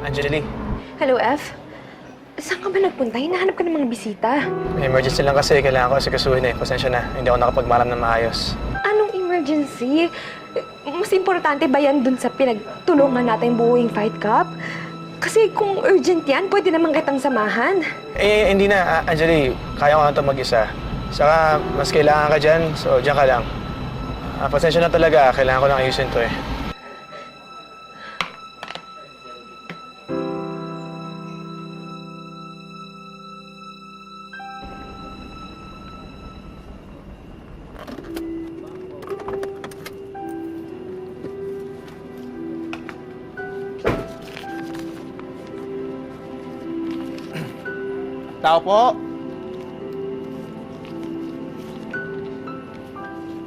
Angeli, Hello, F. Saan ka ba nagpunta? Hinahanap ka ng mga bisita. may emergency lang kasi. Kailangan ko asikasuhin eh. Pasensya na. Hindi ako nakapagmaram ng maayos. Anong emergency? Mas importante ba yan dun sa pinagtulungan natin buuing Fight Cup? Kasi kung urgent yan, pwede naman kitang samahan. Eh, hindi na. Angeli, kaya ko na ito mag-isa. Saka, mas kailangan ka dyan. So, dyan ka lang. Pasensya na talaga. Kailangan ko lang ayusin to eh. Tao po.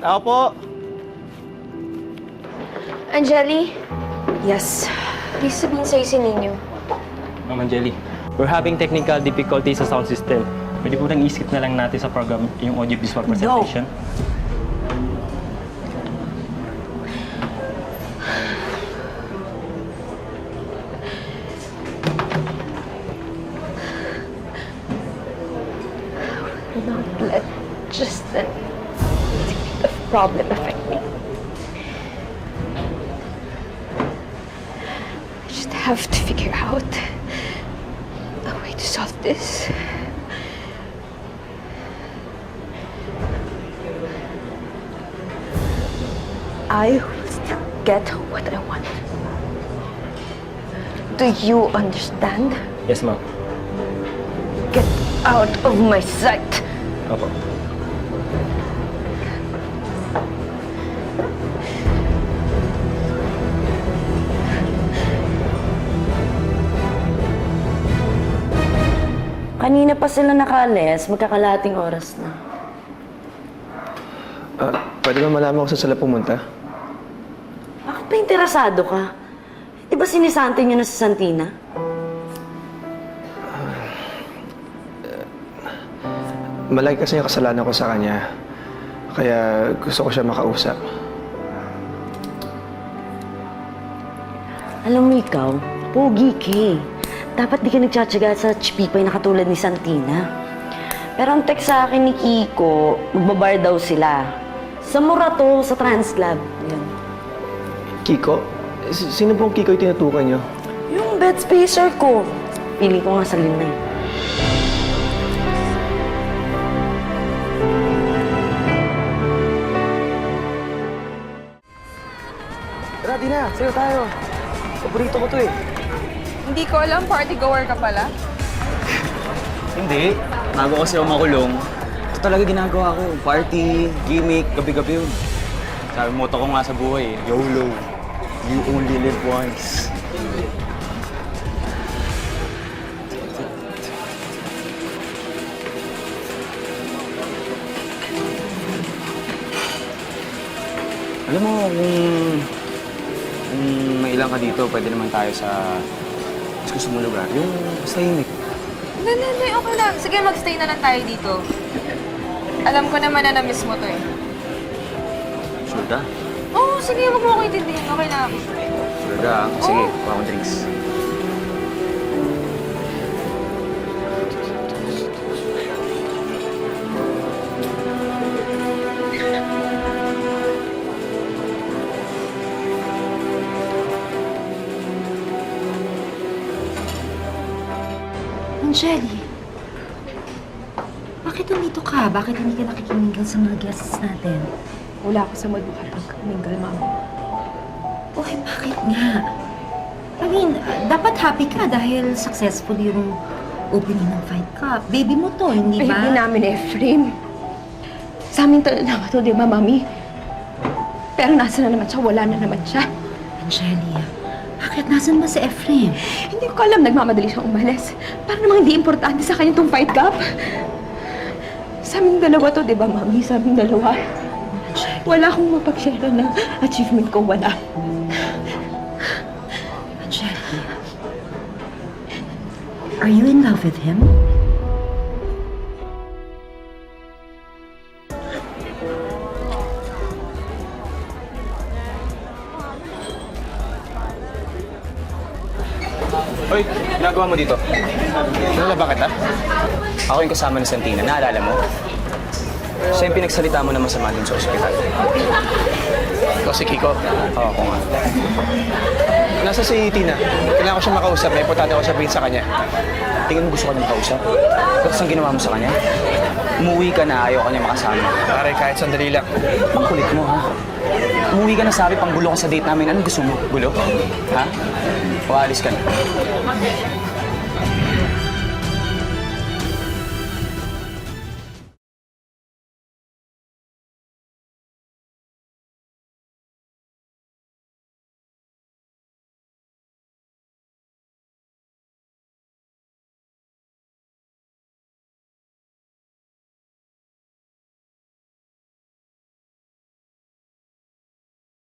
Tao po. Angeli? Yes. Please sabihin sa'yo si Ninyo. Ma'am Angeli, we're having technical difficulties sa sound system. Pwede po nang i-skip na lang natin sa program yung audio-visual presentation. Not let just a bit of problem affect me. I just have to figure out a way to solve this. I will still get what I want. Do you understand? Yes, ma'am. Get out of my sight. Opo. Kanina pa sila nakaalis, magkakalahating oras na. Pwede ba malaman kung saan sila pumunta? Bakit pa interesado ka? Di ba sinisante niyo na si Santina? Malaki kasi yung kasalanan ko sa kanya. Kaya gusto ko siya makausap. Alam mo ikaw, pogi ka eh. Dapat di ka nagtsatsaga sa chipipay na katulad ni Santina. Pero ang text sa akin ni Kiko, magbabar daw sila. Sa Morato, sa Translab. Yan. Kiko? Sino pong Kiko yung tinutukan niyo? Yung bed spacer ko. Pili ko nga sa na eh. Tara, di na. Sayo tayo. Paborito ko to eh. Hindi ko alam, party goer ka pala. Hindi. Bago kasi ako makulong, ito talaga ginagawa ko. Party, gimmick, gabi-gabi yun. Sabi motto ko nga sa buhay, YOLO. You only live once. Alam mo, kung may ilang ka dito, pwede naman tayo sa mas gusto mong lugar. Yung basta tahimik. Hindi, okay lang. Sige, magstay na lang tayo dito. Alam ko naman na na-miss mo to eh. Sure ka? Oo, sige, wag mo ako itindihin. Okay na ako. Sure ka? Sige, kuha akong drinks. Angeli, bakit nandito ka? Bakit hindi ka nakikimingle sa mga guests natin? Wala ako sa mood makapag-mingle, Mama. Uy, bakit nga? I mean, dapat happy ka dahil successful yung opening ng Fight Cup. Baby mo to, hindi ba? Hindi namin, Efraim. Sa amin talaga to, di ba, Mami? Pero nasa na naman siya? Wala na naman siya. Angeli, bakit nasan ba si Efraim? Hindi ko alam, nagmamadali siyang umalis. Para namang hindi importante sa kanya itong Fight Cup. Sa aming dalawa to, di ba, Mami? Sa aming dalawa. Angeli, Wala akong mapag-share ng achievement ko, wala. Angeli, are you in love with him? Hoy, ginagawa mo dito? Kilala ba kita? Ako yung kasama ni Santina, naalala mo? Siya yung pinagsalita mo na masama dun sa ospital. Ikaw si Kiko. Oo, ako nga. Nasa si Tina. Kailangan ko siya makausap. May importante ako sabihin sa kanya. Tingin mo gusto ko niya makausap? Tapos ang ginawa mo sa kanya? Umuwi ka na, ayaw ka niya makasama. Pare, kahit sandali lang. Ang kulit mo, ha? Umuwi ka na, sabi, pang gulo ka sa date namin. Anong gusto mo? Gulo? Ha? O alis ka na?